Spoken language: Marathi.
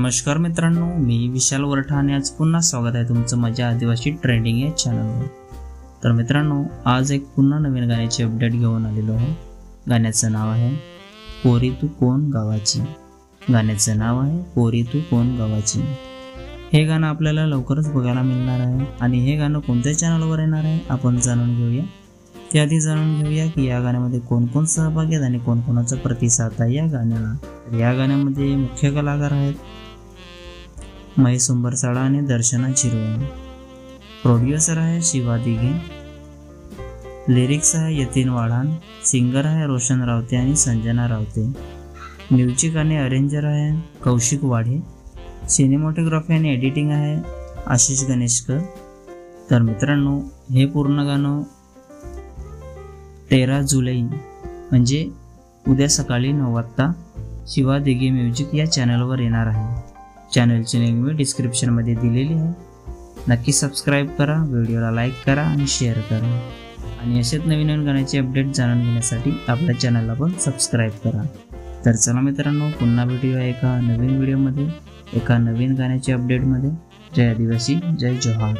नमस्कार मित्रांनो, मी विशाल वरठा आणि आज पुन्हा स्वागत आहे तुमचं माझ्या आदिवासी ट्रेंडिंग या चॅनलवर। तर मित्रांनो, आज एक पुन्हा नवीन गाण्याची अपडेट घेऊन आलेलो आहे। गाण्याचं नाव आहे पोरी तू कोण गावाची। गाण्याचं नाव आहे पोरी तू कोण गावाची। हे गाणं आपल्याला लवकरच बघायला मिळणार आहे आणि हे गाणं कोणत्या चॅनलवर येणार आहे आपण जाणून घेऊया। त्याआधी जाणून घेऊया की या गाण्यामध्ये कोण कोण सहभागी आहेत आणि कोणकोणाचा प्रतिसाद आहे या गाण्याला। तर या गाण्यामध्ये मुख्य कलाकार आहेत महेश उंबरसाडा आणि दर्शना चिरवण। प्रोड्युसर आहे शिवा दिघे। लिरिक्स आहे यतीन वाढान। सिंगर आहे रोशन रावते आणि संजना रावते। म्युझिक आणि अरेंजर आहे कौशिक वाढे। सिनेमॅटोग्राफी आणि एडिटिंग आहे आशिष गणेशकर। तर मित्रांनो, हे पूर्ण गाणं 13 जुलै म्हणजे उद्या सकाळी 9 वाजता शिवा दिघे म्युझिक या चॅनलवर येणार आहे। चॅनलची लिंक मी डिस्क्रिप्शनमध्ये दिलेली आहे। नक्की सबस्क्राईब करा, व्हिडिओला लाईक करा आणि शेअर करा आणि असेच नवीन नवीन गाण्याचे अपडेट जाणून घेण्यासाठी आपल्या चॅनलला पण सबस्क्राईब करा। तर चला मित्रांनो, पुन्हा भेटूया एका नवीन व्हिडिओमध्ये एका नवीन गाण्याच्या अपडेटमध्ये। जय आदिवासी, जय जोहार।